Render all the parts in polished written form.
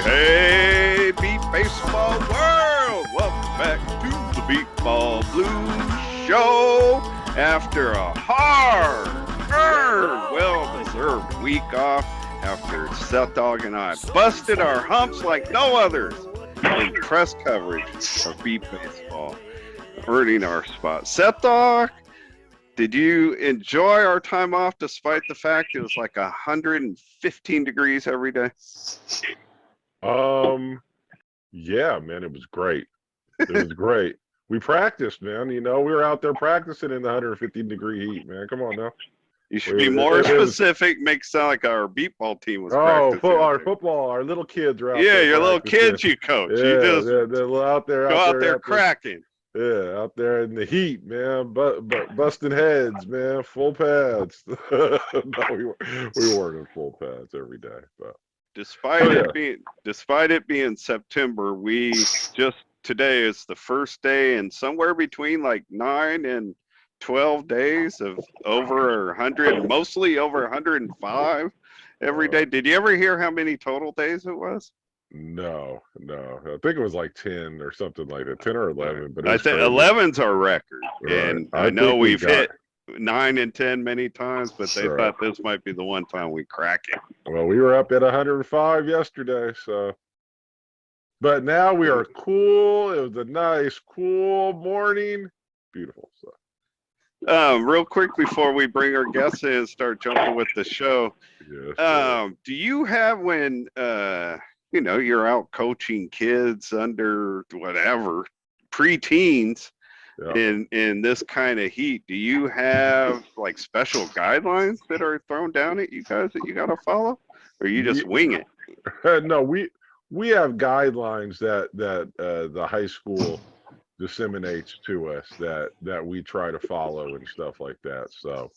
Hey, Beat Baseball World! Welcome back to the Beepball Blues Show after a hard-earned, well-deserved week off after Seth Dog and I busted our humps like no others in press coverage of Beat Baseball, earning our spot. Seth Dog, did you enjoy our time off despite the fact it was like 115 degrees every day? Yeah, man, it was great. It was great. We practiced, man. You know, we were out there practicing in the 115-degree heat, man. Come on now. You should be more specific. Make it sound like our beepball team was practicing. Our football, our little kids are out there. Yeah, your little kids you coach. Yeah, you just they're out there cracking. Yeah, out there in the heat, man. But busting heads, man. Full pads. No, we weren't in full pads every day, but. Despite it being September, we just today is the first day and somewhere between like 9 and 12 days of over 100, mostly over 105 every day. Did you ever hear how many total days it was? No. I think it was like 10 or something like that, 10 or 11. But I think 11's our record, right. And I know we've hit 9 and 10 many times, but they thought this might be the one time we crack it. Well, we were up at 105 yesterday, so. But now we are cool. It was a nice, cool morning. Beautiful. So. Real quick before we bring our guests in and start jumping with the show, do you have when you're out coaching kids under whatever preteens? Yeah. In this kind of heat, do you have like special guidelines that are thrown down at you guys that you got to follow, or you just wing it? No, we have guidelines that the high school disseminates to us that we try to follow and stuff like that. So,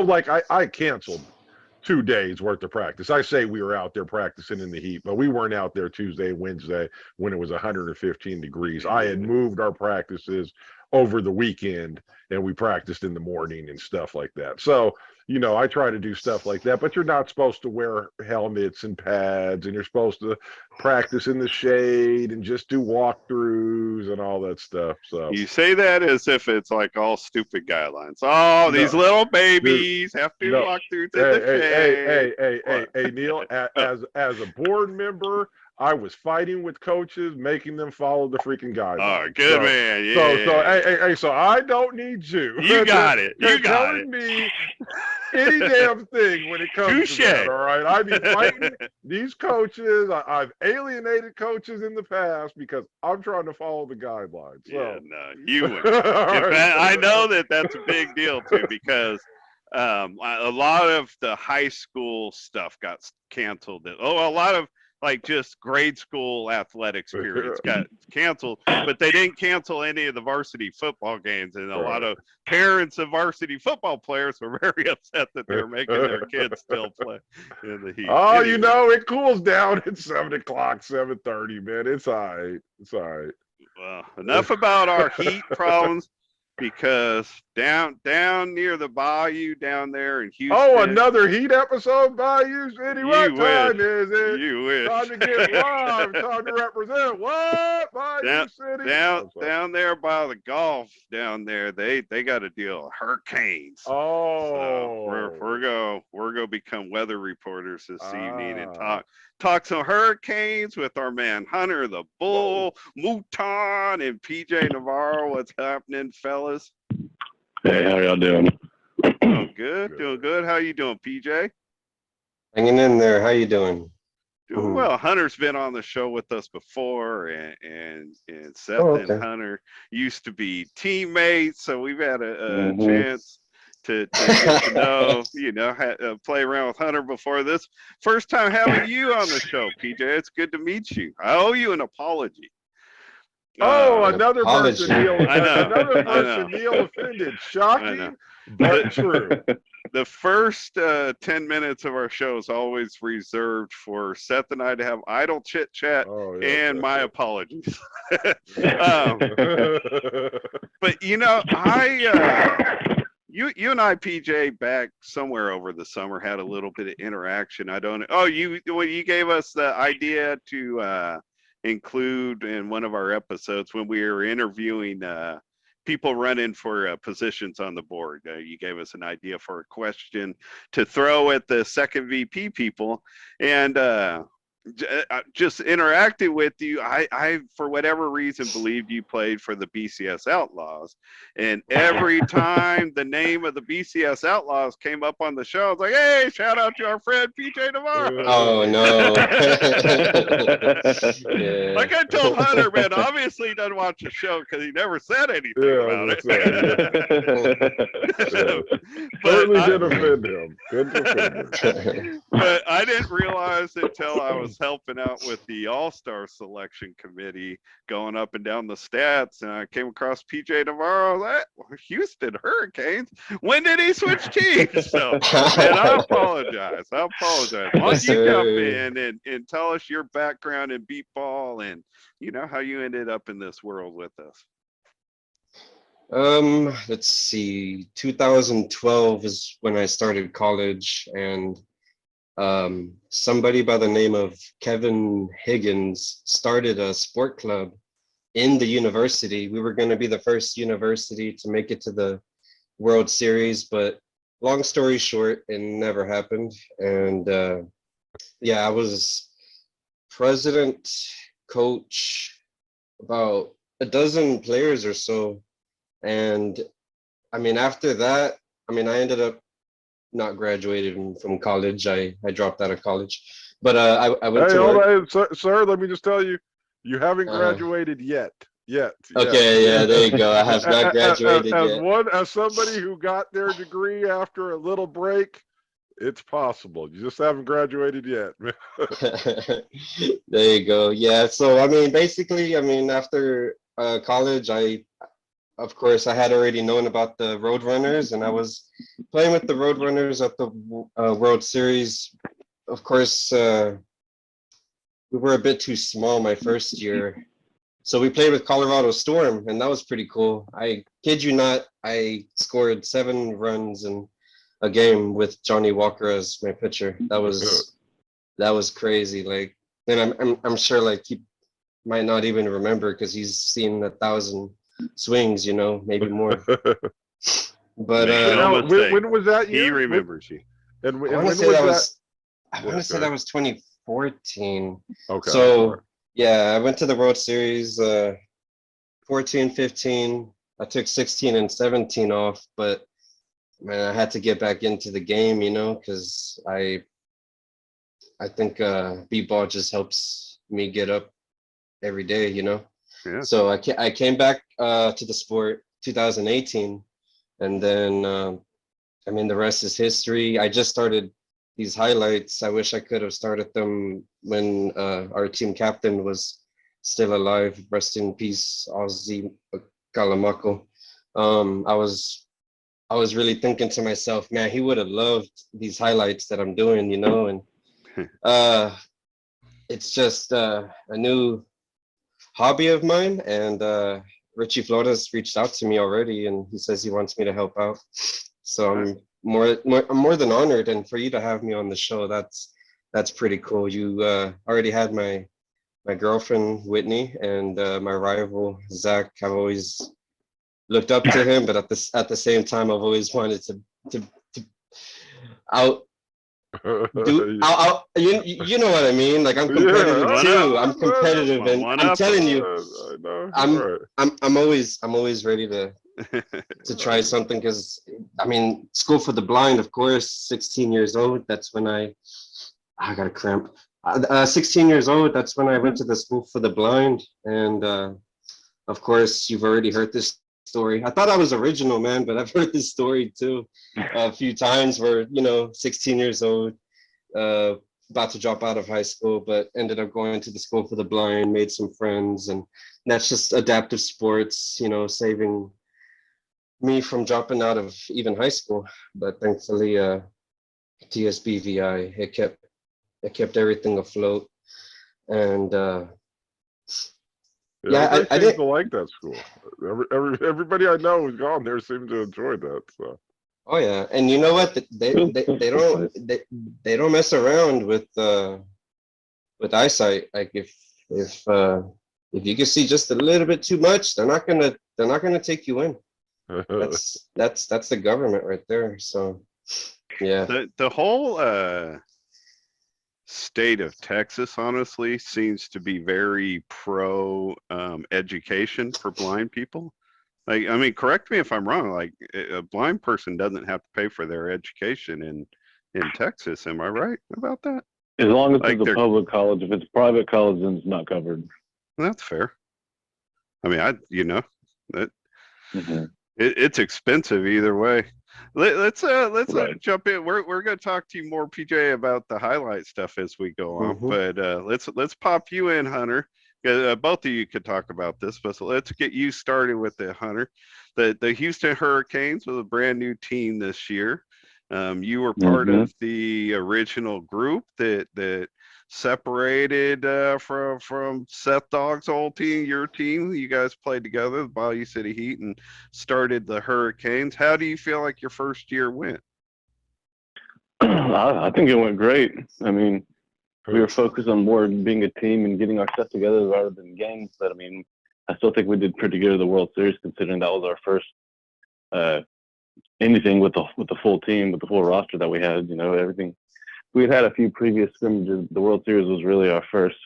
like I canceled 2 days worth of practice. I say we were out there practicing in the heat, but we weren't out there Tuesday, Wednesday when it was 115 degrees. I had moved our practices over the weekend and we practiced in the morning and stuff like that. So, I try to do stuff like that, but you're not supposed to wear helmets and pads, and you're supposed to practice in the shade and just do walkthroughs and all that stuff. So you say that as if it's like all stupid guidelines. Oh, these little babies have to walk through to the shade. Hey, Neil, as a board member, I was fighting with coaches, making them follow the freaking guidelines. Oh, good man. Yeah. So I don't need you. You got it. You got it. Me any damn thing when it comes to that, all right? I've been fighting these coaches. I've alienated coaches in the past because I'm trying to follow the guidelines. So. Yeah, no, you would. I know that's a big deal, too, because a lot of the high school stuff got canceled. A lot of like just grade school athletics periods got canceled, but they didn't cancel any of the varsity football games. And a lot of parents of varsity football players were very upset that they were making their kids still play in the heat. Oh, anyway. It cools down at 7 o'clock, 7:30, man. It's all right. It's all right. Well, enough about our heat problems. Because down near the bayou down there in Houston. Oh, another heat episode, Bayou City. What time is it? You wish. Time to get live. Time to represent. What? Bayou City. Down there by the Gulf, down there, they got to deal with hurricanes. Oh. So we're gonna become weather reporters this evening and talk some hurricanes with our man Hunter the Bull, Mouton, and PJ Navarro. What's happening, fellas? Hey, how y'all doing? Doing good. How you doing, PJ? Hanging in there. How you doing? Doing well. Hunter's been on the show with us before, and Seth and Hunter used to be teammates, so we've had a chance to get to know, play around with Hunter before this. First time having you on the show, PJ. It's good to meet you. I owe you an apology. Another person Neil offended. Shocking, but true. The first 10 minutes of our show is always reserved for Seth and I to have idle chit chat and my apologies. But you and I, PJ, back somewhere over the summer had a little bit of interaction. I don't. Oh, when you gave us the idea to include in one of our episodes when we were interviewing people running for positions on the board. You gave us an idea for a question to throw at the second VP people, and just interacting with you. I, for whatever reason, believed you played for the BCS Outlaws, and every time the name of the BCS Outlaws came up on the show, I was like, "Hey, shout out to our friend PJ Navarro." Oh no. Yeah. Like I told Hunter, man, obviously he doesn't watch the show because he never said anything about it. Certainly I- did offend him. Couldn't offend him. but I didn't realize until I was helping out with the All-Star Selection Committee, going up and down the stats, and I came across PJ Navarro. That Houston Hurricanes. When did he switch teams? So, and I apologize. Why don't you jump in and tell us your background in Beepball and how you ended up in this world with us? Let's see. 2012 is when I started college, and somebody by the name of Kevin Higgins started a sport club in the university. We were going to be the first university to make it to the World Series, but long story short, it never happened. And yeah, I was president, coach, about a dozen players or so. And I mean, after that, I ended up not graduating from college. I dropped out of college, but I went Hey, to hold work. on, sir. Let me just tell you, you haven't graduated yet. Okay, yeah, there you go. I have not graduated yet. As somebody who got their degree after a little break, it's possible. You just haven't graduated yet. There you go. Yeah. So basically, after college, of course, I had already known about the Roadrunners, and I was playing with the Roadrunners at the World Series. Of course, we were a bit too small my first year. So we played with Colorado Storm, and that was pretty cool. I kid you not, I scored 7 runs in a game with Johnny Walker as my pitcher. That was crazy. Like, and I'm sure like he might not even remember because he's seen 1,000 swings, maybe more. But when was that year? He remembers you. And I want to say that was 2014. Okay. So yeah, I went to the World Series 14, 15. I took 16 and 17 off, but man, I had to get back into the game, because I think Beepball just helps me get up every day, Yeah. So I came back to the sport 2018, and then the rest is history. I just started these highlights. I wish I could have started them when our team captain was still alive. Rest in peace, Ozzy Kalamako. I was really thinking to myself, man, he would have loved these highlights that I'm doing, and it's just a new hobby of mine. And Richie Flores reached out to me already, and he says he wants me to help out. So I'm more than honored, and for you to have me on the show, that's pretty cool. You already had my girlfriend Whitney and my rival Zach. I've always looked up to him, but at the same time, I've always wanted to you know what I mean? Like, I'm competitive too. I'm competitive, and I'm telling you, I'm always ready to try something, because school for the blind, of course. 16 years old, that's when I got a cramp. 16 years old, that's when I went to the school for the blind, and of course, you've already heard this story. I thought I was original, man, but I've heard this story too a few times where 16 years old, about to drop out of high school, but ended up going to the school for the blind, made some friends, and that's just adaptive sports, saving me from dropping out of even high school. But thankfully, TSBVI, it kept everything afloat, and yeah, I seems did to like that school. Everybody I know who's gone there seemed to enjoy that. So Oh yeah, and you know what? They don't mess around with eyesight. Like if you can see just a little bit too much, they're not gonna take you in. That's the government right there. So yeah. The whole state of Texas, honestly, seems to be very pro education for blind people. Like, I mean, correct me if I'm wrong. Like, a blind person doesn't have to pay for their education in Texas. Am I right about that? As long as Like it's a public college. If it's a private college, then it's not covered. That's fair. I mean, that Mhm. it's expensive either way. Let's Right. jump in. We're gonna talk to you more, PJ, about the highlight stuff as we go on. But let's pop you in, Hunter. Both of you could talk about this, but let's get you started with the Hunter. The Houston Hurricanes was a brand new team this year. You were part of the original group that separated from Seth Dogg's old team, your team. You guys played together, the Bayou City Heat, and started the Hurricanes. How do you feel like your first year went? I think it went great. I mean, we were focused on more being a team and getting our stuff together rather than games. But I mean, I still think we did pretty good at the World Series, considering that was our first anything with the full team, with the full roster that we had. You know, everything. We had a few previous scrimmages. The World Series was really our first,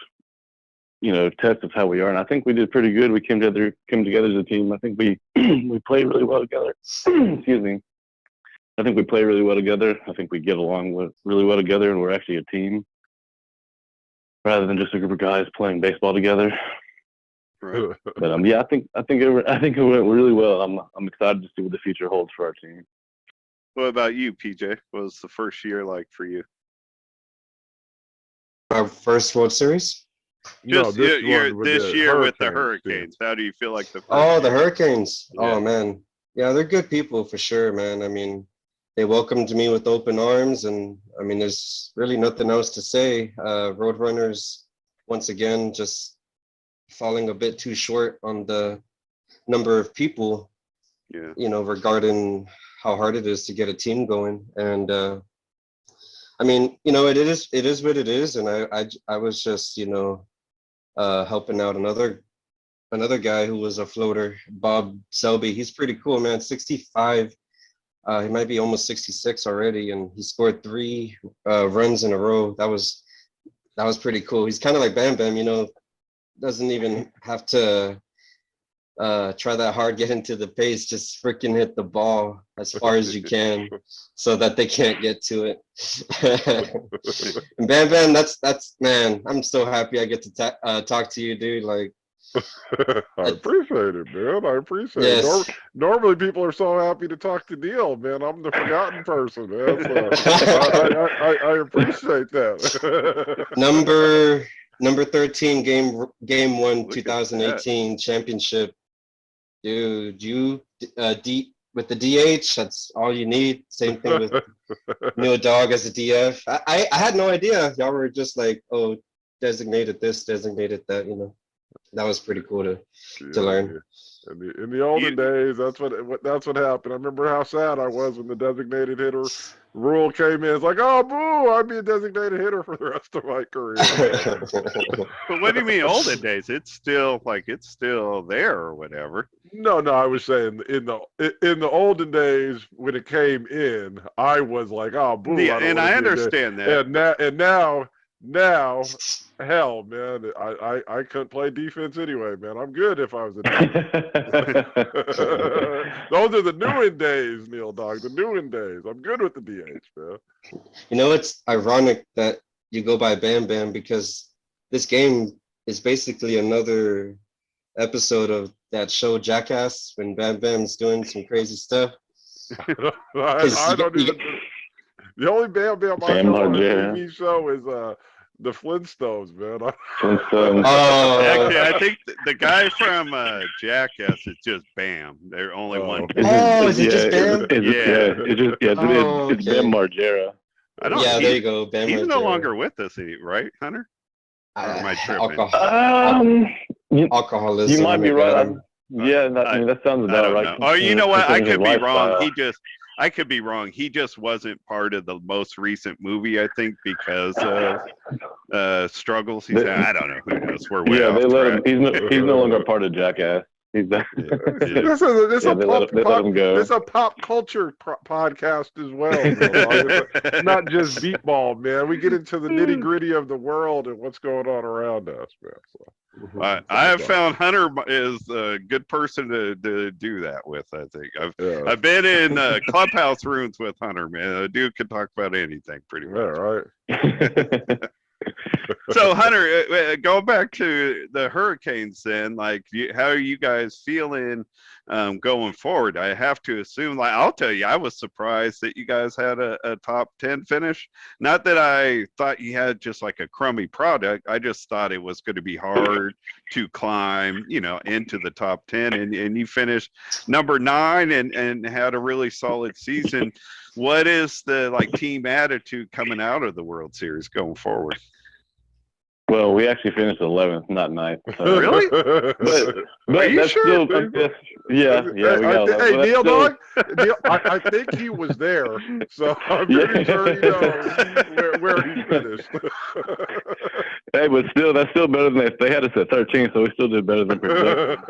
test of how we are, and I think we did pretty good. We came together as a team. I think we we played really well together. Excuse me. I think we play really well together. I think we get along really well together, and we're actually a team rather than just a group of guys playing baseball together. Right. But yeah, I think it went really well. I'm excited to see what the future holds for our team. What about you, PJ? What was the first year like for you? Our first World Series? Just this year with the Hurricanes. How do you feel like the first the Hurricanes? Yeah. Oh man, yeah, they're good people for sure, man. I mean, they welcomed me with open arms, and I mean, there's really nothing else to say. Roadrunners, once again, just falling a bit too short on the number of people. Yeah. Regarding how hard it is to get a team going, and I mean, it is what it is, and I was just helping out another guy who was a floater, Bob Selby. He's pretty cool, man. 65. He might be almost 66 already, and he scored 3 runs in a row. That was pretty cool. He's kind of like Bam Bam, doesn't even have to try that hard, get into the pace, just freaking hit the ball as far as you can so that they can't get to it. And Bam Bam, that's man, I'm so happy I get to talk to you, dude. Like, I appreciate it, man. I appreciate it. Normally people are so happy to talk to Neil, man. I'm the forgotten person, man. So I appreciate that. Number 13, game 1, 2018 championship. Dude, you with the DH, that's all you need. Same thing with Neil Dogg as a DF. I had no idea. Y'all were just like, oh, designated this, designated that, That was pretty cool to learn. In the olden days, that's what happened. I remember how sad I was when the designated hitter rule came in. It's like, oh, boo! I'd be a designated hitter for the rest of my career. But what do you mean olden days? It's still there or whatever. No, I was saying in the olden days when it came in, I was like, oh, boo! Yeah, I understand that. And now, hell, man, I couldn't play defense anyway, man. I'm good if I was a DH. Those are the new days, Neil Dogg. The new days. I'm good with the DH, man. It's ironic that you go by Bam Bam because this game is basically another episode of that show Jackass when Bam Bam's doing some crazy stuff. I don't even. The only Bam Bam I know on the TV show is the Flintstones, man. Flintstones. Actually, I think the guy from Jackass is just Bam. They're only one. Is it just Bam? It's Bam Margera. There you go. Bam he's Margera. No longer with us, right, Hunter? Or am I tripping? Alcoholism. You might be right. That sounds about right. Oh, you know what? I could be wrong. I could be wrong. He just wasn't part of the most recent movie, I think, because of struggles. He said, I don't know. Who knows? We're way off they let track. him. He's no longer part of Jackass. He's It's a pop culture podcast as well. It's not just Beepball, man. We get into the nitty gritty of the world and what's going on around us, man. So, I have found Hunter is a good person to do that with. I think I've been in clubhouse rooms with Hunter, man. A dude can talk about anything, pretty much. Yeah, right. So Hunter, go back to the Hurricanes then. Like, how are you guys feeling going forward? I have to assume, like, I'll tell you, I was surprised that you guys had a top 10 finish. Not that I thought you had just like a crummy product. I just thought it was going to be hard to climb, into the top 10, and you finished number 9 and had a really solid season. What is the team attitude coming out of the World Series going forward? Well, we actually finished 11th, not 9th. Really? But are you that's sure? still, yeah. We got hey, Neil, dog. Neil, I think he was there, so I'm pretty sure he knows where he finished. Hey, but still, that's still better than they had us at 13, so we still did better than projected.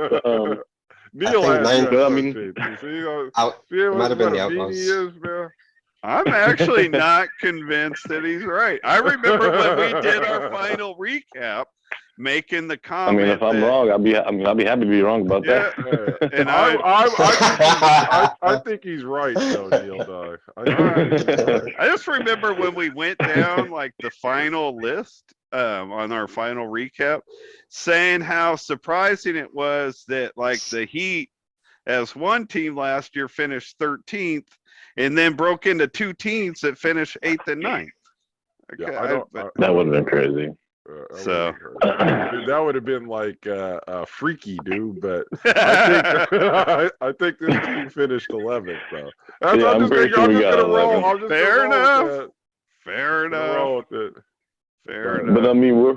Neil had 9th, but I mean, it might have been the Outlaws. Man. I'm actually not convinced that he's right. I remember when we did our final recap, making the comment. I mean, if I'm wrong, I'll be happy to be wrong about that. And I think he's right, though, Neil. Dog. I just remember when we went down the final list on our final recap, saying how surprising it was that the Heat, as one team last year, finished 13th. And then broke into 2 teams that finished 8th and 9th. Okay, yeah, that would have been crazy. That would have been freaky, dude. But I think this team finished 11th, though. I'm just gonna roll. Fair enough. Fair enough. But I mean, we're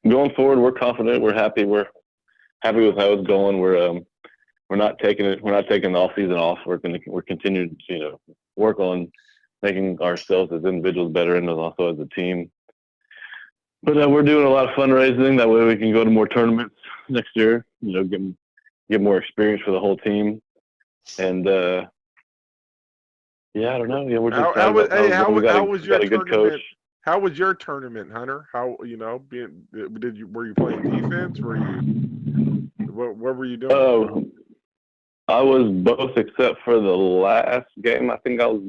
going forward. We're confident. We're happy. We're happy with how it's going. We're not taking it. We're not taking the off season off. We're continuing to work on making ourselves as individuals better and also as a team. But we're doing a lot of fundraising. That way we can go to more tournaments next year. Get more experience for the whole team. And I don't know. Yeah, we're just how was your tournament? How was your tournament, Hunter? How were you playing defense? What were you doing? I was both except for the last game. I think it was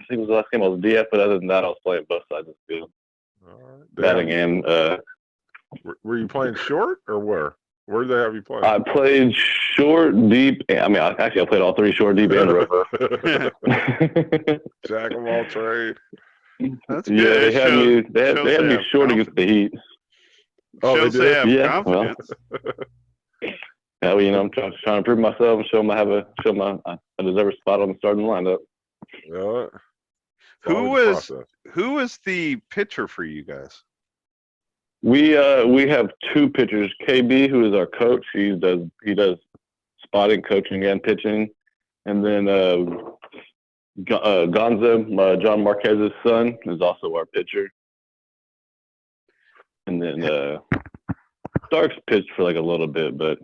the last game I was DF, but other than that, I was playing both sides of the field. Batting and were you playing short or where? Where did they have you playing? I played short, deep. I played all 3: short, deep, and river. Jack of all trades. That's good. Yeah, they had me short against the Heat. Shows they have confidence. Yeah, I'm trying to prove myself and show them I deserve a spot on the starting lineup. Yeah. Who was the pitcher for you guys? We have 2 pitchers. KB, who is our coach, he does spotting, coaching, and pitching, and then Gonzo, John Marquez's son, is also our pitcher, and then Starks pitched for a little bit, but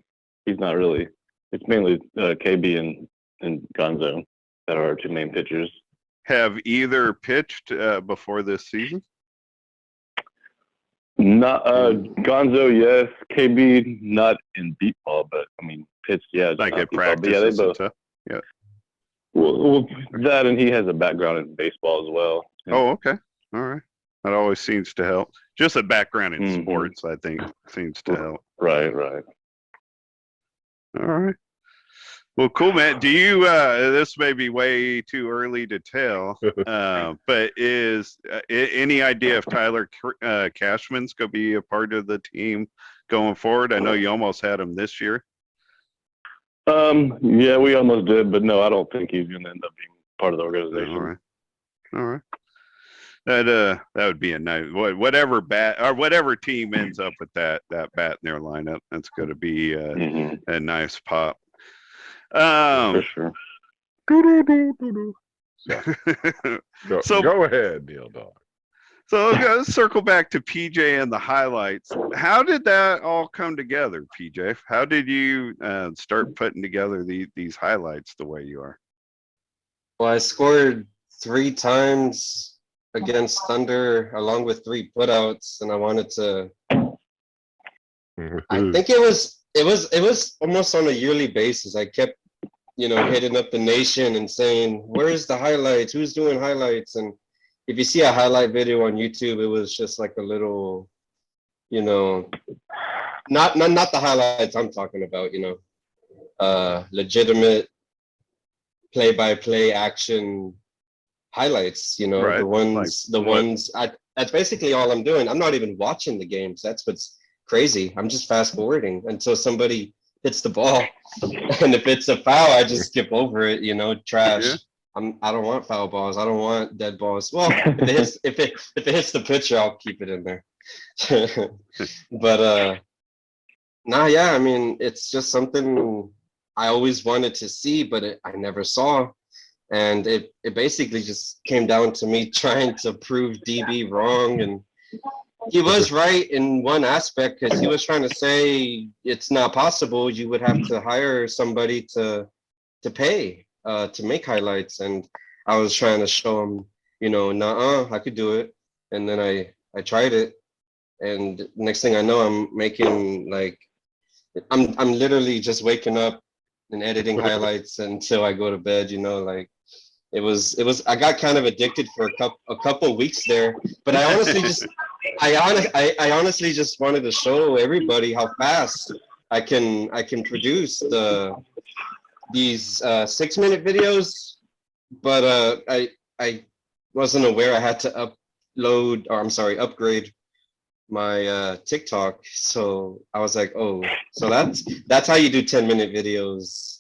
he's not really. It's mainly KB and Gonzo that are our 2 main pitchers. Have either pitched before this season? Not Gonzo, yes. KB, not in Beepball, but pitched, yeah. At practice. Yeah, they both. Yeah. Well, that, and he has a background in baseball as well. Oh, okay. All right. That always seems to help. Just a background in sports, I think, seems to help. Right. All right. Well, cool, man. Do you, this may be way too early to tell, but is any idea if Tyler Cashman's going to be a part of the team going forward? I know you almost had him this year. Yeah, we almost did, but no, I don't think he's going to end up being part of the organization. All right. That would be a nice whatever team ends up with that bat in their lineup. That's going to be a nice pop. For sure. So go ahead, Neil Dog. So let's circle back to PJ and the highlights. How did that all come together, PJ? How did you start putting together these highlights the way you are? Well, I scored 3 times against Thunder, along with 3 putouts, and I wanted to. I think it was almost on a yearly basis. I kept, hitting up the nation and saying, "Where's the highlights? Who's doing highlights?" And if you see a highlight video on YouTube, it was just like a little, not the highlights I'm talking about, legitimate play-by-play action highlights, Right. the ones that's basically all I'm doing. I'm not even watching the games. That's what's crazy. I'm just fast forwarding until somebody hits the ball. And if it's a foul, I just skip over it, trash. Yeah. I don't want foul balls. I don't want dead balls. Well, if it hits the pitcher, I'll keep it in there. But yeah, I mean, it's just something I always wanted to see, but I never saw. And it basically just came down to me trying to prove DB wrong. And he was right in one aspect, because he was trying to say it's not possible. You would have to hire somebody to pay to make highlights. And I was trying to show him, nah, I could do it. And then I tried it. And next thing I know, I'm making I'm literally just waking up and editing highlights until I go to bed, it was I got kind of addicted for a couple weeks there, but I honestly just wanted to show everybody how fast I can produce these 6-minute videos. But I wasn't aware I had to upgrade my TikTok. So I was like, oh, so that's how you do 10-minute videos.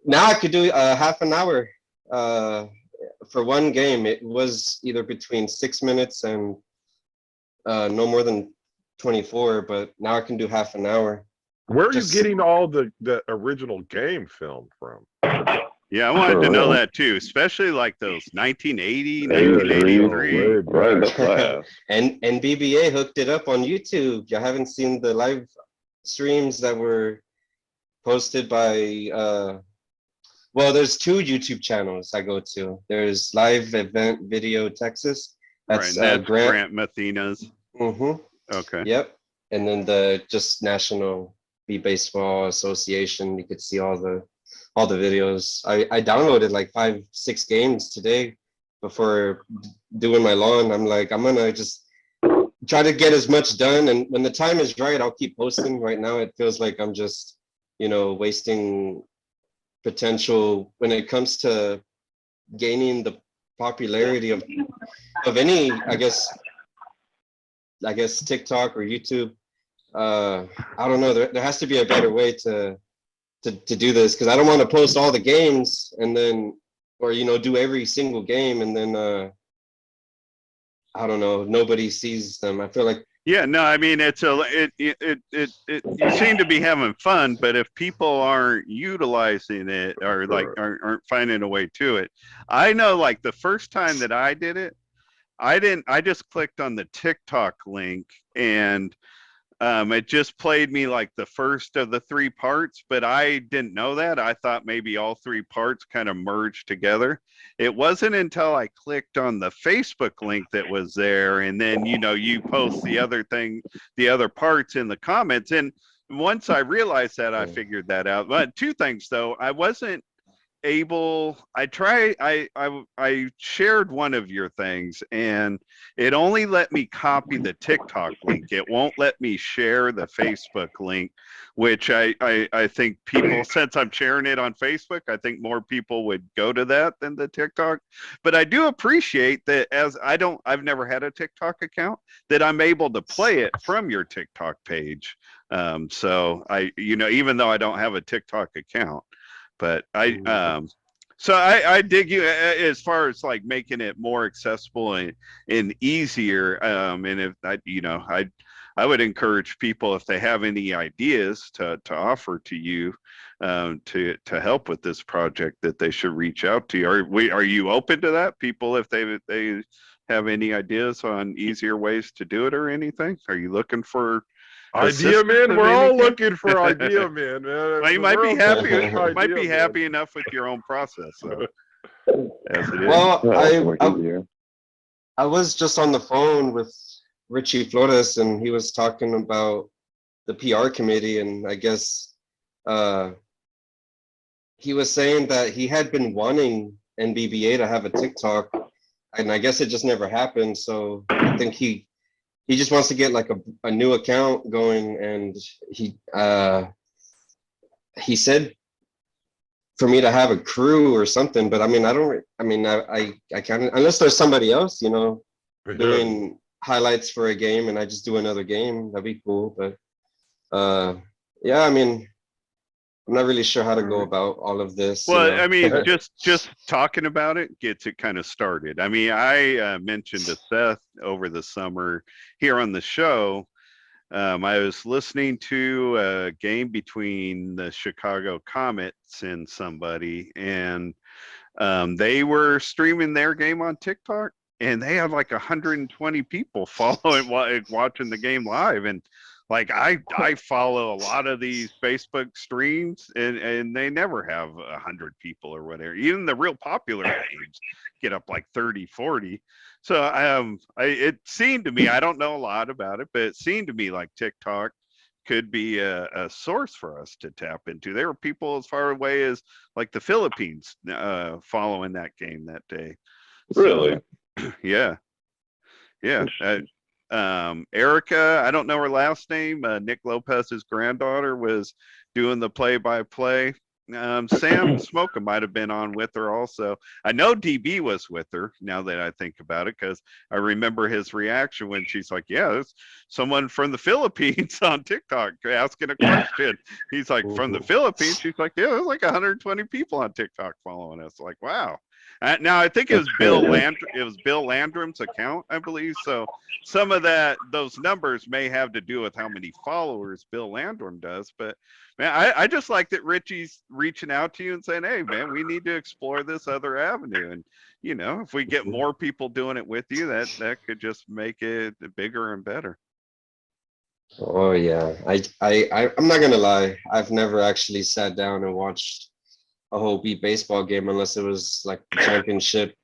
Now I could do half an hour for one game. It was either between 6 minutes and no more than 24, but now I can do half an hour. Where are you getting all the original game film from? Yeah, I wanted to know that too, especially like those 1980, 1983. Right. And BBA hooked it up on YouTube. You haven't seen the live streams that were posted by well, there's 2 YouTube channels I go to. There's Live Event Video Texas. That's Grant Mathena's. Mm-hmm. Okay. Yep. And then the just National Baseball Association. You could see all the videos. I downloaded like 5-6 games today before doing my lawn. I'm like, I'm gonna just try to get as much done, and when the time is right, I'll keep posting. Right now it feels like I'm just wasting potential when it comes to gaining the popularity of any, I guess TikTok or YouTube. I don't know, there has to be a better way to do this, because I don't want to post all the games and then, or do every single game and then I don't know, nobody sees them. I feel like, yeah, no, I mean, you seem to be having fun, but if people aren't utilizing it or like aren't finding a way to it, I know like the first time that I did it, I just clicked on the TikTok link and it just played me like the first of the 3 parts, but I didn't know that. I thought maybe all 3 parts kind of merged together. It wasn't until I clicked on the Facebook link that was there, and then you post the other parts in the comments. And once I realized that, I figured that out. But 2 things though, I wasn't able. I shared one of your things and it only let me copy the TikTok link. It won't let me share the Facebook link, which I think people, since I'm sharing it on Facebook, I think more people would go to that than the TikTok. But I do appreciate that, as I've never had a TikTok account, that I'm able to play it from your TikTok page. So even though I don't have a TikTok account, but so I dig you as far as like making it more accessible and easier. And if I would encourage people, if they have any ideas to offer to you to help with this project, that they should reach out to you. Are you open to that? People, if they have any ideas on easier ways to do it or anything? Are you looking for idea men? We're all looking for idea men, man. Well, you might be happy enough with your own process, so as it is. Well, I was just on the phone with Richie Flores, and he was talking about the PR committee, and I guess he was saying that he had been wanting NBBA to have a TikTok, and I guess it just never happened. So I think he just wants to get like a new account going, and he said for me to have a crew or something, but I mean, I can't, unless there's somebody else, you know, doing highlights for a game and I just do another game, that'd be cool. But yeah, I mean, I'm not really sure how to go about all of this. Well, I mean, just talking about it gets it kind of started. I mean, I mentioned to Seth over the summer here on the show, I was listening to a game between the Chicago Comets and somebody, and they were streaming their game on TikTok, and they have like 120 people following, watching the game live. And like I follow a lot of these Facebook streams, and they never have 100 people or whatever. Even the real popular games get up like 30, 40. So it seemed to me, I don't know a lot about it, but it seemed to me like TikTok could be a source for us to tap into. There were people as far away as like the Philippines following that game that day. Really? So, yeah. Erica, I don't know her last name. Nick Lopez's granddaughter was doing the play-by-play. Sam Smoka might have been on with her also. I know DB was with her, now that I think about it, because I remember his reaction when she's like, yeah, there's someone from the Philippines on TikTok asking a question. He's like, from the Philippines? She's like, yeah, there's like 120 people on TikTok following us. Like, wow. Now I think it was Bill Landrum's account, I believe. So some of those numbers may have to do with how many followers Bill Landrum does. But man, I just like that Richie's reaching out to you and saying, hey man, we need to explore this other avenue. And you know, if we get more people doing it with you, that could just make it bigger and better. Oh yeah, I'm not gonna lie, I've never actually sat down and watched a whole beat baseball game unless it was like the championship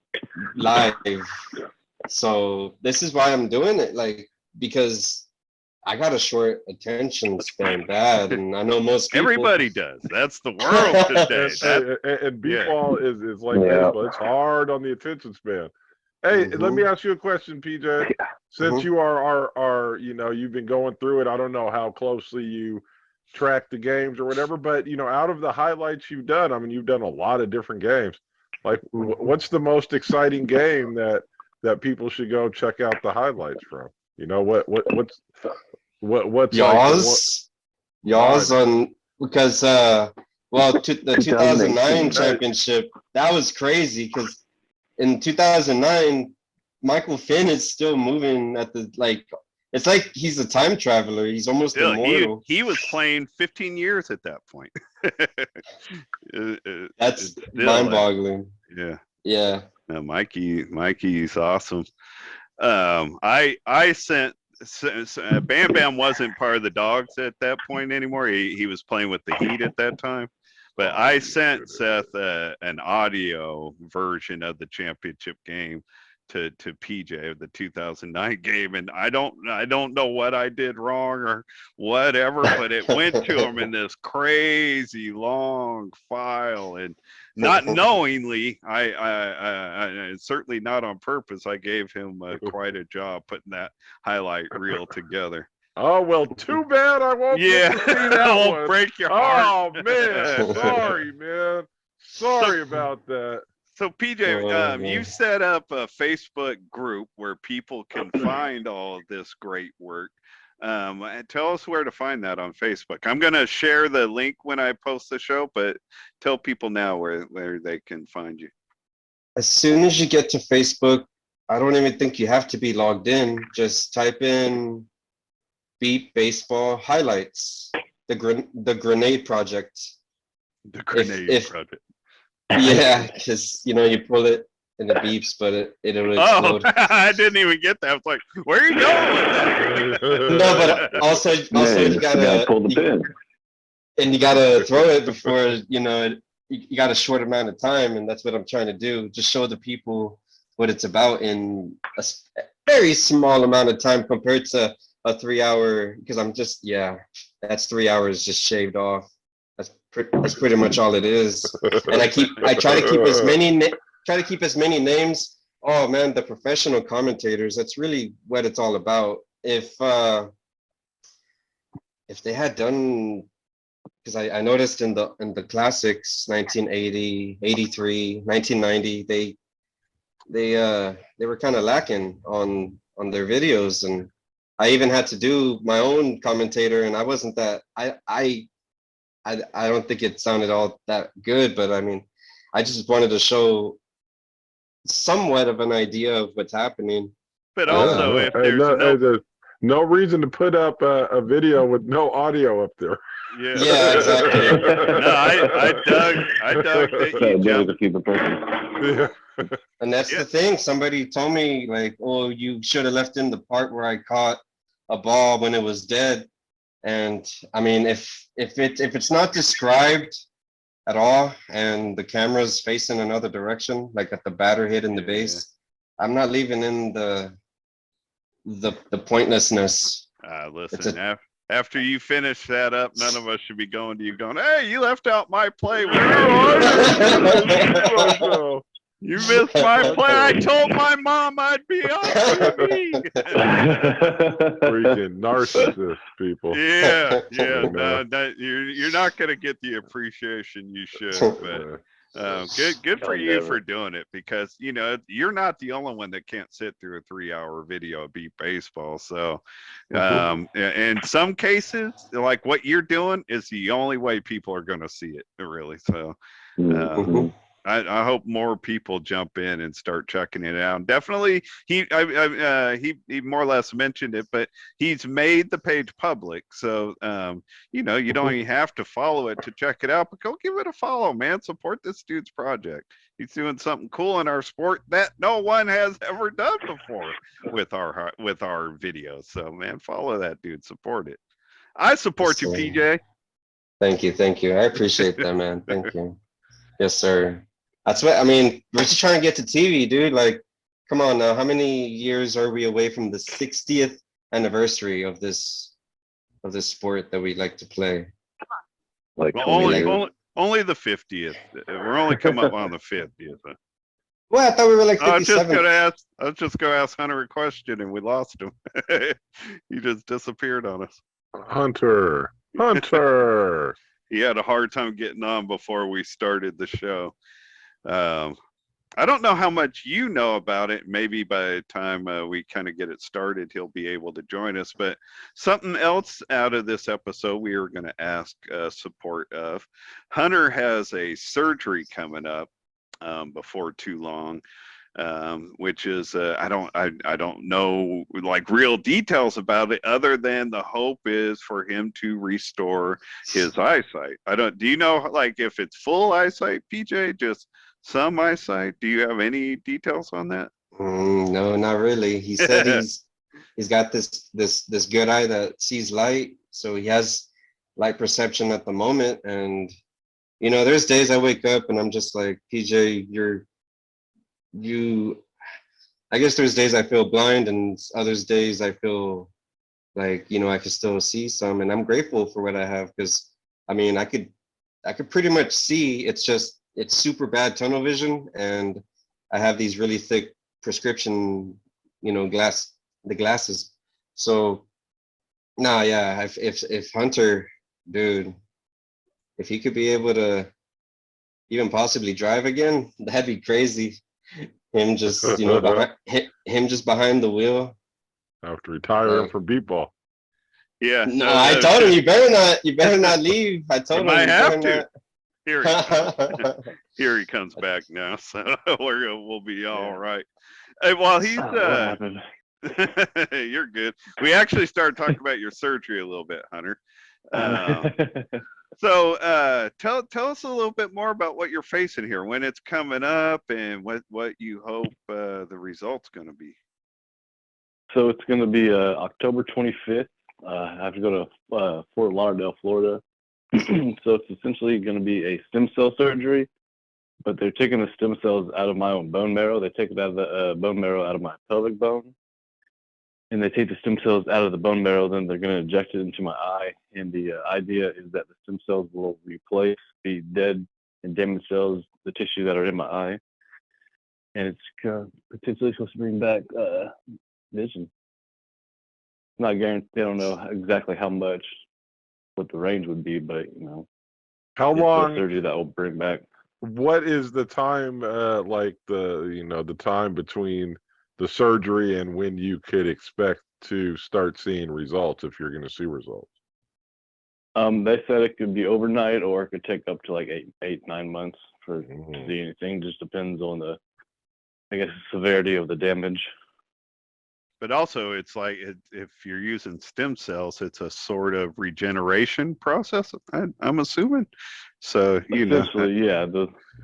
live. So this is why I'm doing it, like, because I got a short attention span bad, and I know most people. Everybody does. That's the world today. And Beepball is like baseball. It's hard on the attention span. Hey, let me ask you a question, PJ. Since you are you know, you've been going through it, I don't know how closely you track the games or whatever, but you know, out of the highlights you've done, I mean, you've done a lot of different games. Like, what's the most exciting game that people should go check out the highlights from? You know, what's Y'all's on, because well, the 2009 championship, that was crazy, because in 2009 Michael Finn is still moving at the, like, it's like he's a time traveler. He's almost immortal. He was playing 15 years at that point. That's mind-boggling. Yeah. No, Mikey's awesome. I sent Bam Bam wasn't part of the Dogs at that point anymore. He was playing with the Heat at that time. But I sent Seth an audio version of the championship game to PJ of the 2009 game, and I don't know what I did wrong or whatever, but it went to him in this crazy long file, and not knowingly, I certainly not on purpose, I gave him quite a job putting that highlight reel together. Oh, well, too bad I won't get to see that I won't break your heart. Oh man, sorry man, sorry about that. So PJ, you set up a Facebook group where people can find all of this great work. Tell us where to find that on Facebook. I'm going to share the link when I post the show, but tell people now where they can find you. As soon as you get to Facebook, I don't even think you have to be logged in. Just type in Beep Baseball highlights, the grenade project. The grenade project. Yeah, because you pull it and it beeps, but it'll explode. Oh, I didn't even get that. I was like, where are you going with that? No, but also you gotta pull the pin. And you gotta throw it before you got a short amount of time, and that's what I'm trying to do. Just show the people what it's about in a very small amount of time compared to a 3 hour. Because that's 3 hours just shaved off. That's pretty much all it is. And I try to keep as many names. Oh man, the professional commentators. That's really what it's all about. If they had done, because I noticed in the classics, 1980, 83, 1990, they were kind of lacking on their videos, and I even had to do my own commentator, and I wasn't that I don't think it sounded all that good, but I mean, I just wanted to show somewhat of an idea of what's happening. But also, if there's no reason to put up a video with no audio up there. Yeah, exactly. No, I dug that you jumped. And that's the thing. Somebody told me, like, oh, you should have left in the part where I caught a ball when it was dead. And I mean, if it's not described at all and the camera's facing another direction, like at the batter hit in the base, I'm not leaving in the pointlessness. Listen, after you finish that up, none of us should be going to you going, hey, you left out my play. You missed my play. I told my mom I'd be on TV. Freaking narcissist people. Yeah. No, you're not going to get the appreciation you should. But good for you for doing it, because you're not the only one that can't sit through a 3 hour video of Beep Baseball. So in some cases, like what you're doing is the only way people are going to see it, really. So I hope more people jump in and start checking it out. Definitely, he more or less mentioned it, but he's made the page public, so you don't even have to follow it to check it out. But go give it a follow, man. Support this dude's project. He's doing something cool in our sport that no one has ever done before with our videos. So, man, follow that dude. Support it. I support you, PJ. Thank you. I appreciate that, man. Thank you. Yes, sir. That's what I mean. We're just trying to get to TV, dude. Like, come on now. How many years are we away from the 60th anniversary of this sport that we like to play? Like only the 50th. We're only coming up on the 50th. Well, I thought we were like 57th. I was just gonna ask Hunter a question, and we lost him. He just disappeared on us. Hunter. He had a hard time getting on before we started the show. I don't know how much you know about it. Maybe by the time we kind of get it started, he'll be able to join us. But something else out of this episode we were going to ask support of. Hunter has a surgery coming up before too long, which is I don't know like real details about it, other than the hope is for him to restore his eyesight. Do you know like if it's full eyesight, PJ, just some eyesight? Do you have any details on that? No, not really. He said he's got this good eye that sees light, so he has light perception at the moment. And there's days I wake up and I'm just like, PJ, I guess there's days I feel blind, and others days I feel like I can still see some, and I'm grateful for what I have, because I mean I could pretty much see. It's super bad tunnel vision, and I have these really thick prescription glasses. So if Hunter, dude, if he could be able to even possibly drive again, that'd be crazy. Him just behind the wheel. After retiring from Beepball. Yeah. No, I told him you better not leave. I told him I have to. Not... Here he comes back now, so we'll be all right. Hey, while he's You're good. We actually started talking about your surgery a little bit, Hunter. So tell us a little bit more about what you're facing here, when it's coming up, and what you hope the result's going to be. So it's going to be October 25th. I have to go to Fort Lauderdale, Florida. So it's essentially going to be a stem cell surgery, but they're taking the stem cells out of my own bone marrow. They take it out of the bone marrow out of my pelvic bone, and they take the stem cells out of the bone marrow. Then they're going to inject it into my eye. And the idea is that the stem cells will replace the dead and damaged cells, the tissue that are in my eye. And it's potentially supposed to bring back vision. Not guaranteed. They don't know exactly how much, what the range would be, but how long surgery that will bring back. What is the time like the time between the surgery and when you could expect to start seeing results, if you're going to see results? They said it could be overnight, or it could take up to like 9 months to see anything. Just depends on the, I guess, severity of the damage. But also, it's like if you're using stem cells, it's a sort of regeneration process, I'm assuming. So essentially, yeah,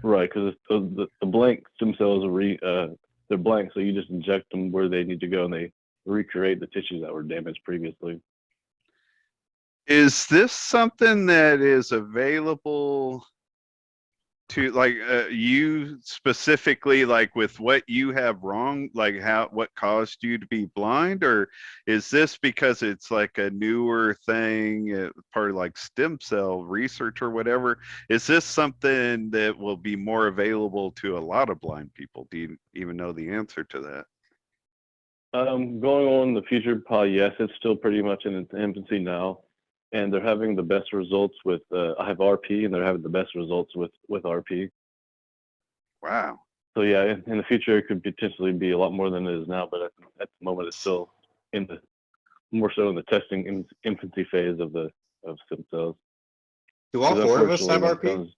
right, because the blank stem cells are they're blank, so you just inject them where they need to go, and they recreate the tissues that were damaged previously. Is this something that is available to you specifically, like with what you have wrong, like what caused you to be blind, or is this because it's like a newer thing, part of like stem cell research or whatever? Is this something that will be more available to a lot of blind people? Do you even know the answer to that? Going on in the future, probably yes. It's still pretty much in its infancy now. And they're having the best results with, I have RP, and they're having the best results with RP. Wow. So yeah, in the future, it could potentially be a lot more than it is now, but at the moment, it's still more so in the testing infancy phase of stem cells. Do all four of us have RP?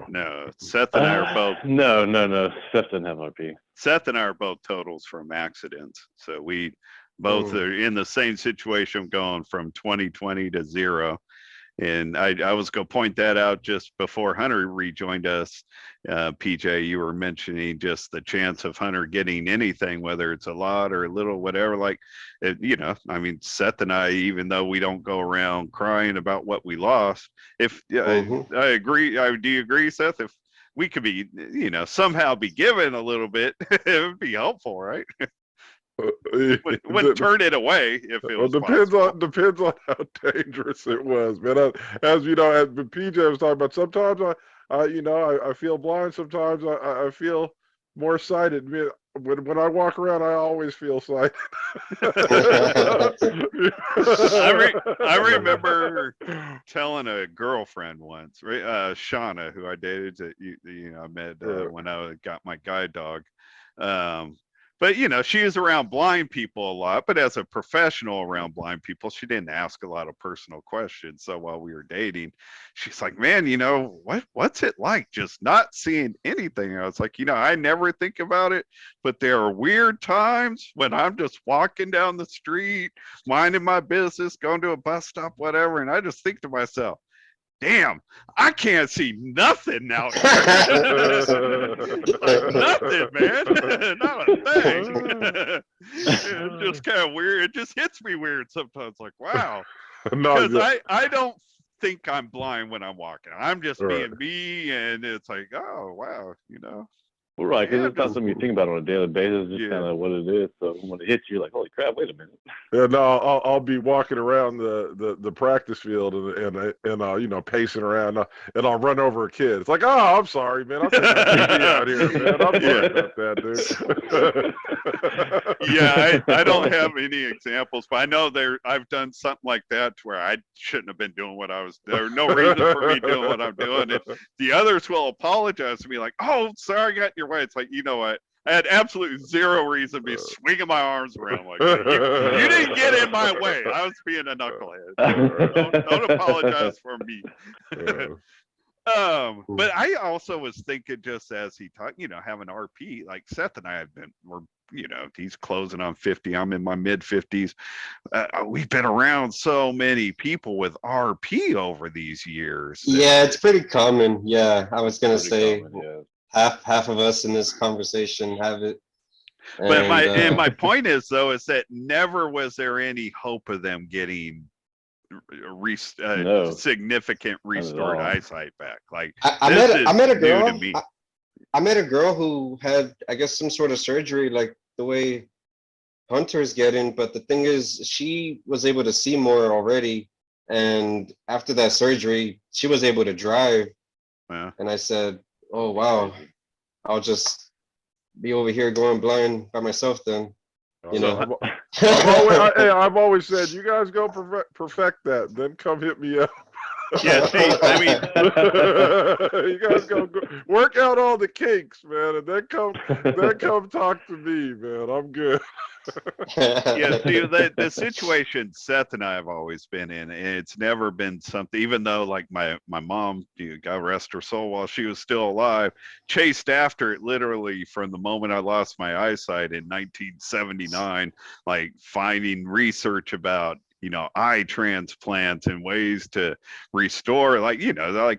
No. Seth and I are both. No. Seth doesn't have RP. Seth and I are both totals from accidents. So we both are in the same situation, going from 2020 to 0. And I was going to point that out just before Hunter rejoined us. PJ, you were mentioning just the chance of Hunter getting anything, whether it's a lot or a little, whatever. Like, I mean, Seth and I, even though we don't go around crying about what we lost, I agree. Do you agree, Seth? If we could be, somehow be given a little bit, it would be helpful, right? Wouldn't turn it away if it was depends on how dangerous it was, man. As PJ was talking about, sometimes I feel blind, sometimes I feel more sighted. When I walk around, I always feel sighted. I remember telling a girlfriend once, Shauna, who I dated, that I met when I got my guide dog. But, she was around blind people a lot, but as a professional around blind people, she didn't ask a lot of personal questions. So while we were dating, she's like, man, what's it like just not seeing anything? I was like, I never think about it, but there are weird times when I'm just walking down the street, minding my business, going to a bus stop, whatever. And I just think to myself, damn, I can't see nothing out here. Nothing, man. Not a thing. It's just kind of weird. It just hits me weird sometimes. Like, wow. Because I don't think I'm blind when I'm walking. I'm just being me, and it's like, oh, wow, Well, right, because it's not something you think about on a daily basis. It's just kind of what it is. So when it hits you, you're like, holy crap, wait a minute. Yeah, no, I'll be walking around the practice field and pacing around, and I'll run over a kid. It's like, oh, I'm sorry, man. I'm out here, man. I'm sorry about that, dude. Yeah, I don't have any examples, but I know I've done something like that to where I shouldn't have been doing what I was. There's no reason for me doing what I'm doing. And the others will apologize to me, like, oh, sorry, I got in your way. It's like, you know what? I had absolutely zero reason to be swinging my arms around like that. You didn't get in my way. I was being a knucklehead. Don't apologize for me. But I also was thinking, just as he talked, having RP, like Seth and I we're he's closing on 50. I'm in my mid 50s. We've been around so many people with RP over these years. Yeah, it's pretty common. Yeah, I was gonna say common, yeah. half of us in this conversation have it. But my point is though, is that never was there any hope of them getting significant restored eyesight back. Like I met a girl. I met a girl who had, I guess, some sort of surgery like the way Hunter's getting, but the thing is, she was able to see more already, and after that surgery, she was able to drive. Yeah. And I said, "Oh wow, I'll just be over here going blind by myself then." I've always said, you guys go perfect that, then come hit me up. Yeah, see, I mean, you guys go work out all the kinks, man, and then come talk to me, man. I'm good. Yeah, dude, the situation Seth and I have always been in, and it's never been something, even though like my mom, God rest her soul, while she was still alive, chased after it literally from the moment I lost my eyesight in 1979, like finding research about eye transplants and ways to restore, like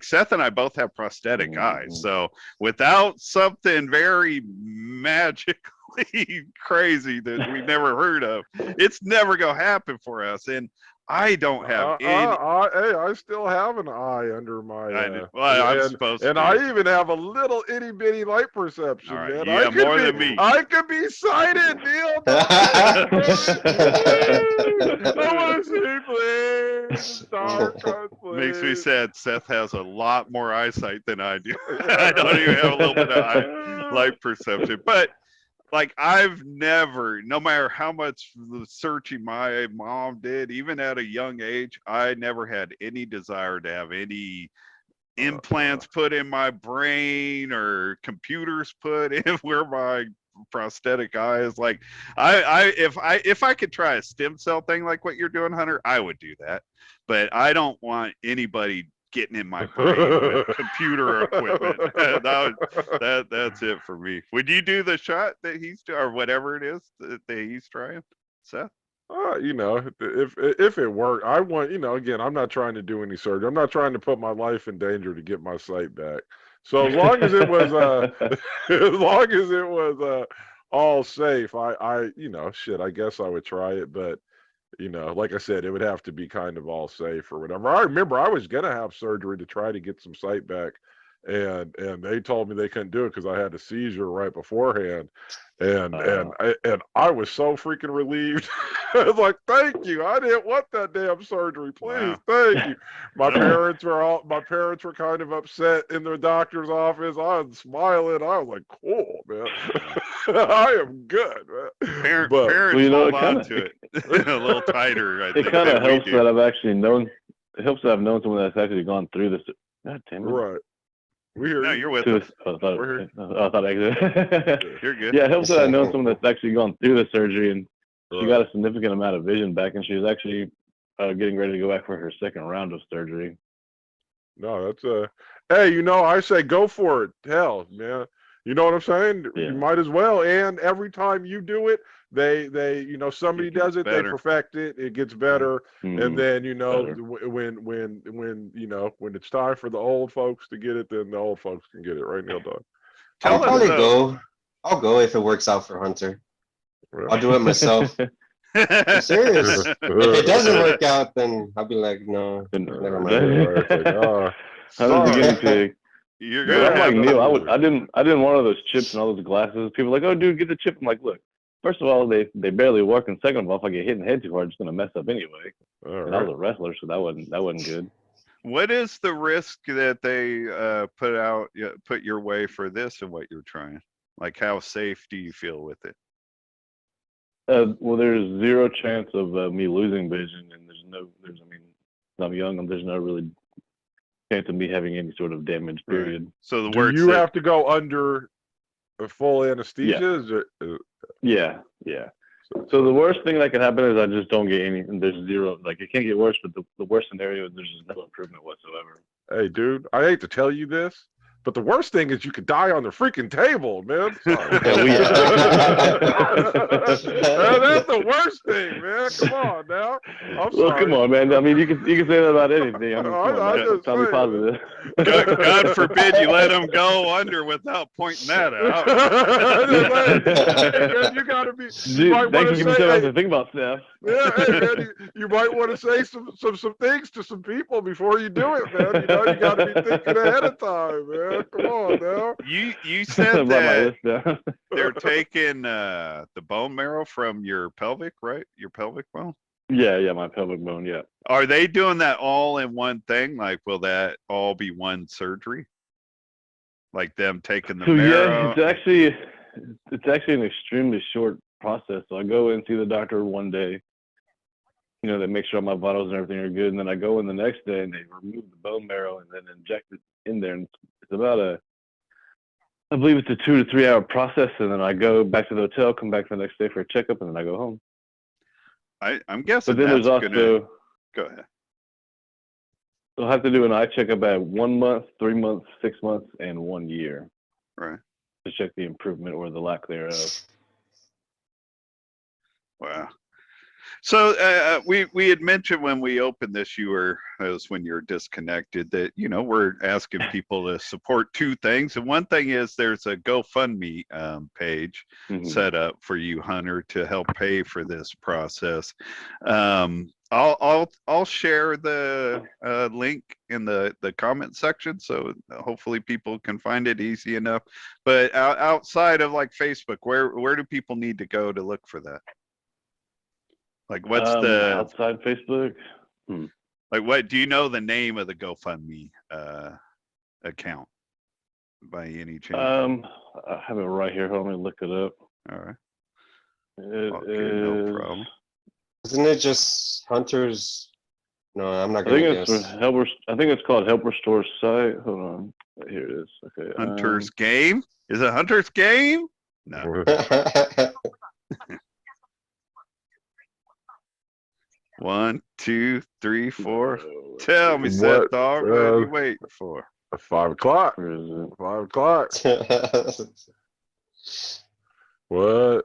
Seth and I both have prosthetic eyes. So without something very magically crazy that we never heard of, it's never gonna happen for us. And I don't have any. I still have an eye under my. I'm supposed to. And I even have a little itty bitty light perception, right. man. Yeah, more than me. I could be sighted, Neil. I want to see, please. Makes me sad. Seth has a lot more eyesight than I do. I don't even have a little bit of light perception, but. Like I've never, no matter how much searching my mom did, even at a young age, I never had any desire to have any implants put in my brain or computers put in where my prosthetic eye is. Like if I could try a stem cell thing like what you're doing, Hunter, I would do that. But I don't want anybody getting in my brain with computer equipment. That's it for me. Would you do the shot that he's doing, or whatever it is that he's trying, Seth? If it worked, I want, again, I'm not trying to do any surgery. I'm not trying to put my life in danger to get my sight back. So as long as it was all safe, I guess I would try it, but like I said, it would have to be kind of all safe or whatever. I remember I was gonna have surgery to try to get some sight back, and they told me they couldn't do it because I had a seizure right beforehand, and I was so freaking relieved. I was like, thank you. I didn't want that damn surgery. Please, thank you. My parents were kind of upset in the doctor's office. I was smiling. I was like, cool, man. I am good, man. Parents hold on to it a little tighter. I think it kind of helps that I've actually known. It helps that I've known someone that's actually gone through this. God damn it. Right. You're with us. I thought You're good. Yeah, it helps that I know someone that's actually gone through the surgery, and she got a significant amount of vision back, and she was actually getting ready to go back for her second round of surgery. No, that's hey, I say go for it. Hell, man. You know what I'm saying? Yeah. You might as well. And every time you do it, they somebody does it, they perfect it, it gets better. Mm-hmm. And then when it's time for the old folks to get it, then the old folks can get it. Right, Neil Dog? I'll go if it works out for Hunter. Really? I'll do it myself. I'm serious. If it doesn't work out, then I'll be like, no, never mind. You're good. I'm like Neil. I didn't want all those chips and all those glasses. People are like, oh, dude, get the chip. I'm like, look. First of all, they barely work, and second of all, if I get hit in the head too hard, it's gonna mess up anyway. And I was a wrestler, so that wasn't good. What is the risk that they put your way for this and what you're trying? Like, how safe do you feel with it? Well, there's zero chance of me losing vision, and I'm young, and there's no really chance of me having any sort of damage. Period. Right. So do you have to go under a full anesthesia? Yeah. So the worst thing that can happen is I just don't get any, and there's zero. Like, it can't get worse, but the worst scenario is there's just no improvement whatsoever. Hey, dude, I hate to tell you this, But the worst thing is you could die on the freaking table, man. Sorry. That's the worst thing, man. Come on now. I'm well, sorry. come on, man. I mean, you can say that about anything. I mean, come on, just tell me saying, positive. God forbid you let him go under without pointing that out. Hey, man, you gotta be. You might want to say. Hey, to think about stuff. Yeah, hey man, you might want to say some things to some people before you do it, man. You know, you got to be thinking ahead of time, man. Come on now. You said that they're taking the bone marrow from your pelvic, right? Your pelvic bone. Yeah, my pelvic bone. Yeah. Are they doing that all in one thing? Like, will that all be one surgery? Like them taking the marrow? Yeah, it's actually an extremely short process. So I go and see the doctor one day. You know, they make sure my vitals and everything are good, and then I go in the next day and they remove the bone marrow and then inject it in there. And it's about I believe it's a 2 to 3 hour process, and then I go back to the hotel, come back the next day for a checkup, and then I go home. I'm guessing. But then there's also go ahead. They'll have to do an eye checkup at 1 month, 3 months, 6 months, and 1 year. Right. To check the improvement or the lack thereof. Wow. So we had mentioned when we opened this, when you're disconnected, that we're asking people to support two things, and one thing is there's a GoFundMe page set up for you, Hunter, to help pay for this process. I'll share the link in the comment section, so hopefully people can find it easy enough. But outside of like Facebook, where do people need to go to look for that? Like, what's the outside Facebook? Like, what do you know the name of the GoFundMe account by any chance? I have it right here. Hold on, let me look it up. All right. No problem. Isn't it just Hunter's? No, I'm not gonna guess. I think it's called Help Restore Site. Hold on. Here it is. Okay. Hunter's Game? Is it Hunter's Game? No. 1, 2, 3, 4. Tell me, Seth Dog, what are you waiting for? 5 o'clock. 5 o'clock. What?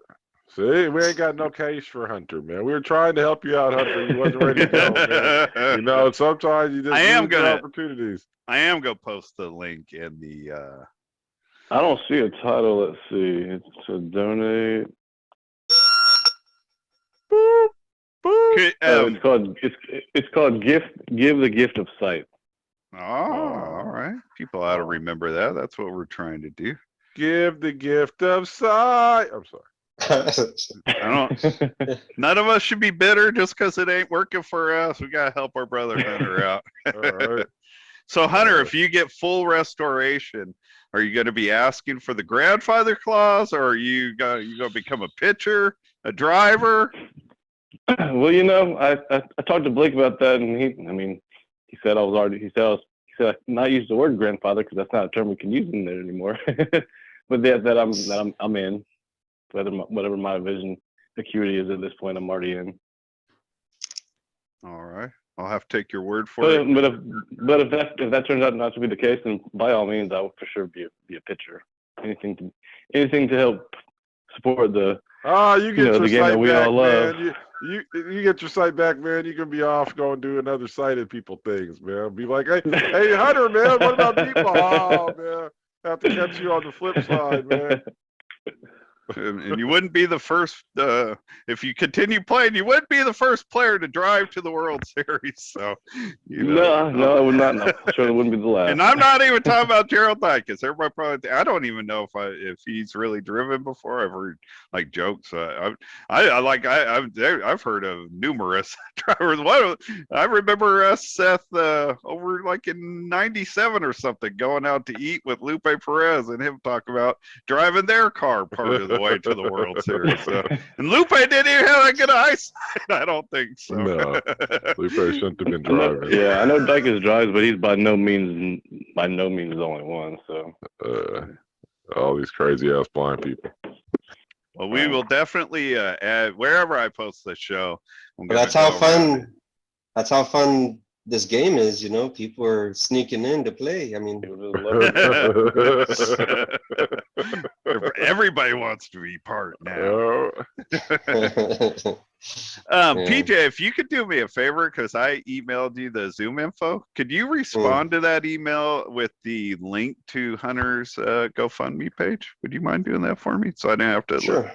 See, we ain't got no case for Hunter, man. We were trying to help you out, Hunter. You wasn't ready to go, man. Sometimes you just lose opportunities. I am gonna post the link in the. I don't see a title. Let's see. It's a donate. Boop. It's called Give the Gift of Sight. Oh, all right. People ought to remember that. That's what we're trying to do. Give the gift of sight. I'm sorry. None of us should be bitter just because it ain't working for us. We gotta help our brother Hunter out. All right. So Hunter, if you get full restoration, are you going to be asking for the grandfather clause, or are you going to become a pitcher, a driver? Well, I talked to Blake about that, and he said he said not use the word grandfather because that's not a term we can use in there anymore. But that I'm in, whatever my vision acuity is at this point, I'm already in. All right, I'll have to take your word for it. But if that turns out not to be the case, then by all means, I will for sure be a pitcher. Anything to help support the. You get your the game sight that we back, all love. man. You get your sight back, man. You can be off going do another sighted people things, man. Be like, hey, Hunter, man. What about Beepball? Oh, man, have to catch you on the flip side, man. And you wouldn't be the first, if you continue playing, you wouldn't be the first player to drive to the World Series. So, no, I would not. No, I'm sure it wouldn't be the last. And I'm not even talking about Gerald Dykes. Everybody probably, I don't even know if he's really driven before. I've heard like jokes. I've heard of numerous drivers. I remember Seth, over like in '97 or something, going out to eat with Lupe Perez and him talk about driving their car part of the way to the World Series. So. And Lupe didn't even have that good eyesight. I don't think so. No, Lupe shouldn't have been driving. I know Dykes drives, but he's by no means the only one. So all these crazy ass blind people. Well, we will definitely add wherever I post the show. That's how fun this game is. You know, people are sneaking in to play. I mean, everybody wants to be part now. Oh. PJ, if you could do me a favor, because I emailed you the Zoom info, could you respond to that email with the link to Hunter's GoFundMe page? Would you mind doing that for me so I didn't have to Sure. look?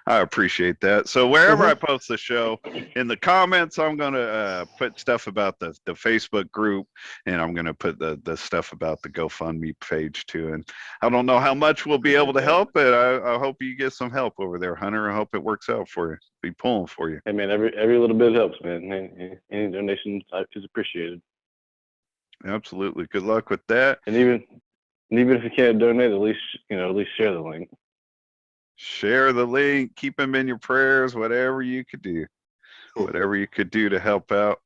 I appreciate that. So wherever I post the show, in the comments, I'm going to put stuff about the Facebook group, and I'm going to put the stuff about the GoFundMe page too. And I don't know how much we'll be able to help, but I hope you get some help over there, Hunter. I hope it works out for you. Be pulling for you. Hey man, every little bit helps, man. Any donation is appreciated. Absolutely. Good luck with that. And even if you can't donate, at least share the link. Share the link, keep them in your prayers, whatever you could do. Whatever you could do to help out.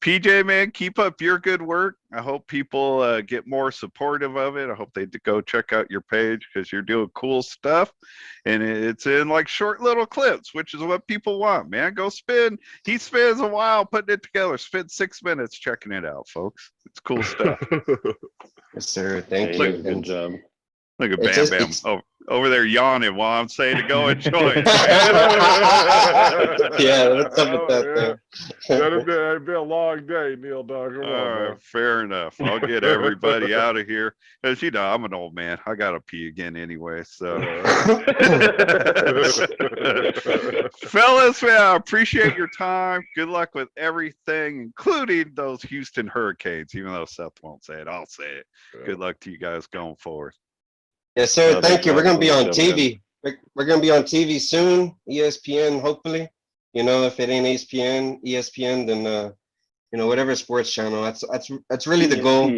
PJ, man, keep up your good work. I hope people get more supportive of it. I hope they go check out your page because you're doing cool stuff. And it's in like short little clips, which is what people want, man. Go spend. He spends a while putting it together. Spend 6 minutes checking it out, folks. It's cool stuff. Yes, sir. Thank you. Good job. Look at Bam Bam over there yawning while I'm saying to go enjoy it. Yeah, what's up with that That'd been a long day, Neil Dog. Come on, man. Fair enough. I'll get everybody out of here. Because, I'm an old man. I got to pee again anyway. So, fellas, man, I appreciate your time. Good luck with everything, including those Houston Hurricanes. Even though Seth won't say it, I'll say it. Good luck to you guys going forward. Yes, sir. Thank you. We're going to be on TV. We're going to be on TV soon. ESPN, hopefully. If it ain't ESPN, then whatever sports channel. That's really the goal.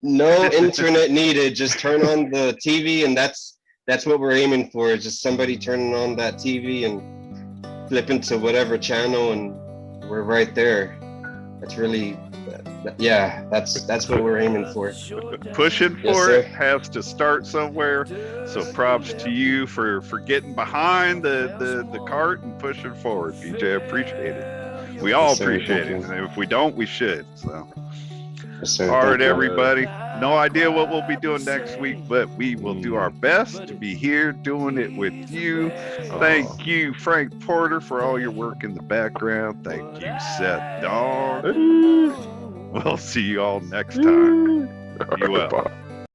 No internet needed. Just turn on the TV, and that's what we're aiming for. Just somebody turning on that TV and flipping to whatever channel, and we're right there. That's really. Yeah, that's what we're aiming for. Pushing for it has to start somewhere. So props to you for getting behind the cart and pushing forward, PJ. I appreciate it. We all appreciate it. And if we don't, we should. So all right, everybody. No idea what we'll be doing next week, but we will do our best to be here doing it with you. Thank you, Frank Porter, for all your work in the background. Thank you, Seth Dog. We'll see you all next time. You well.